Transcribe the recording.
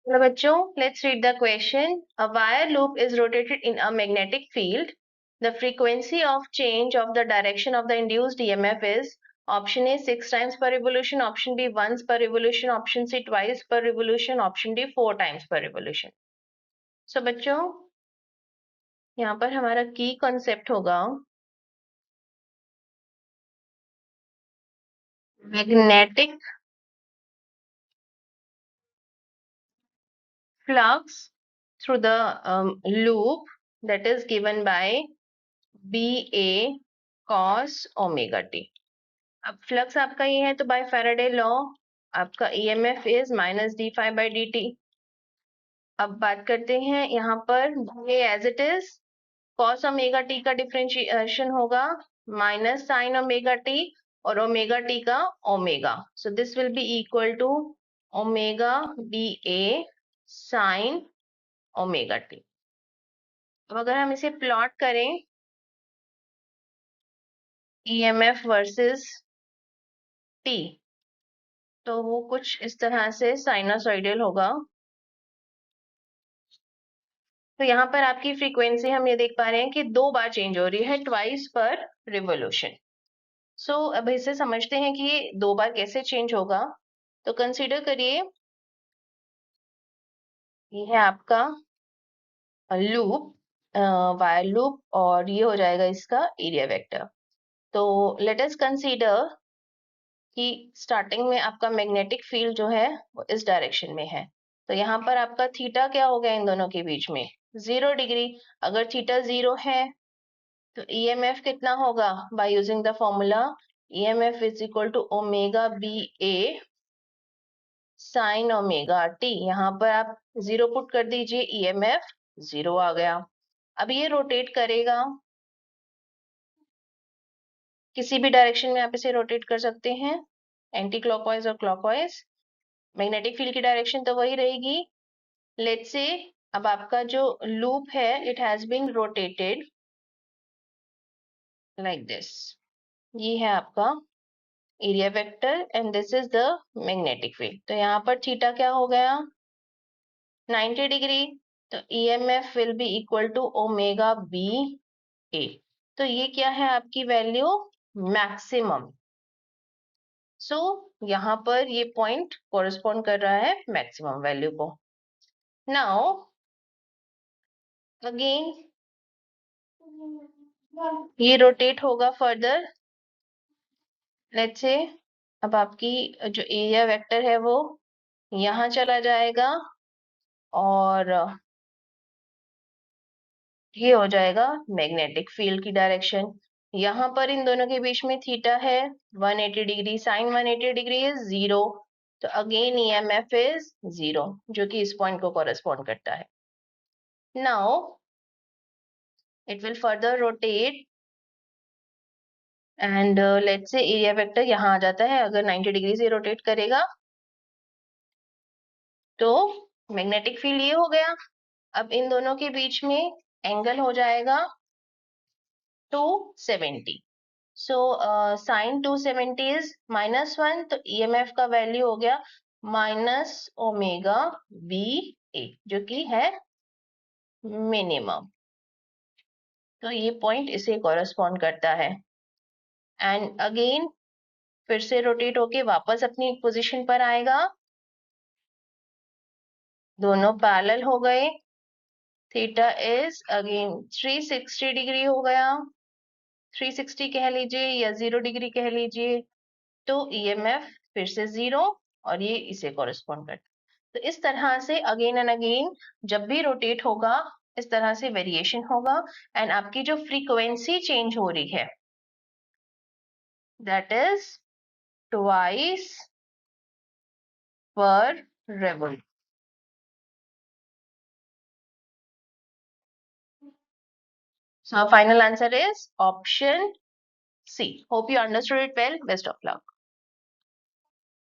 Hello bachcho, let's read the question. A wire loop is rotated in a magnetic field. The frequency of change of the direction of the induced EMF is option A 6 times per revolution, option B once per revolution, option C twice per revolution, option D 4 times per revolution. So बच्चों यहाँ पर हमारा की concept होगा magnetic flux through the loop that is given by BA cos omega t. अब flux आपका ये है तो बाय फैराडे लॉ आपका EMF is minus D five by D T. अब बात करते हैं यहाँ पर ये as it is cos omega T का डिफरेंशिएशन होगा माइनस साइन ओमेगा टी और ओमेगा टी का omega. So this will be equal to omega B A sine omega T. अब अगर हम इसे प्लॉट करें EMF वर्सेस T तो वो कुछ इस तरह से साइनोसॉइडल होगा. तो यहाँ पर आपकी फ्रीक्वेंसी हम ये देख पा रहे हैं कि 2 बार चेंज हो रही है ट्वाइस पर रिवोल्यूशन. सो अब इसे समझते हैं कि ये 2 बार कैसे चेंज होगा. तो कंसीडर करिए ये है आपका लूप वायर लूप और ये हो जाएगा इसका एरिया वेक्टर. तो लेट अस कंसीडर कि स्टार्टिंग में आपका मैग्नेटिक फील्ड जो है वो इस डायरेक्शन में है. तो यहाँ पर आपका थीटा क्या हो गया इन दोनों के बीच में 0 डिग्री. अगर थीटा 0 है तो EMF कितना होगा by using the formula EMF is equal to omega B A sine omega T. यहाँ पर आप 0 पुट कर दीजिए EMF 0 आ गया. अब ये रोटेट करेगा किसी भी डायरेक्शन में आप इसे रोटेट कर सकते हैं एंटी क्लॉकवाइज और क्लॉकवाइज. मैग्नेटिक फील्ड की डायरेक्शन तो वही रहेगी. लेट्स से अब आपका जो लूप है it has been rotated like this. ये है आपका area vector and this is the magnetic field. तो यहाँ पर थीटा क्या हो गया 90 डिग्री. तो EMF will be equal to omega B A. तो ये क्या है आपकी वैल्यू मैक्सिमम. सो यहाँ पर ये पॉइंट कोरिस्पॉन्ड कर रहा है मैक्सिमम वैल्यू को. नाउ अगेन ये रोटेट होगा फर्दर. लेट्स से अब आपकी जो एरिया वेक्टर है वो यहाँ चला जाएगा और ये हो जाएगा मैग्नेटिक फील्ड की डायरेक्शन. यहाँ पर इन दोनों के बीच में थीटा है 180 डिग्री. Sign 180 degree is 0. तो अगेन EMF इज 0 जो कि इस पॉइंट को कॉरेस्पॉन्ड करता है. Now it will further rotate and let's say area vector यहाँ आ जाता है. अगर 90 डिग्री से रोटेट करेगा तो मैग्नेटिक फील्ड ये हो गया. अब इन दोनों के बीच में एंगल हो जाएगा 270. So sine 270 is -1. तो EMF का वैल्यू हो गया माइनस ओमेगा बी ए जो कि है मिनिमम. तो ये पॉइंट इसे कॉरेस्पॉन्ड करता है. एंड अगेन फिर से रोटेट होके वापस अपनी पोजीशन पर आएगा. दोनों पैरेलल हो गए. थीटा इज अगेन 360 डिग्री हो गया. 360 कह लीजिए या 0 डिग्री कह लीजिए. तो EMF फिर से 0 और ये इसे कॉरेस्पॉन्ड करता है. तो इस तरह से अगेन एंड अगेन जब भी रोटेट होगा इस तरह से वेरिएशन होगा. एंड आपकी जो फ्रीक्वेंसी चेंज हो रही है दैट इज ट्वाइस पर revolution. So our final answer is option C. Hope you understood it well. Best of luck.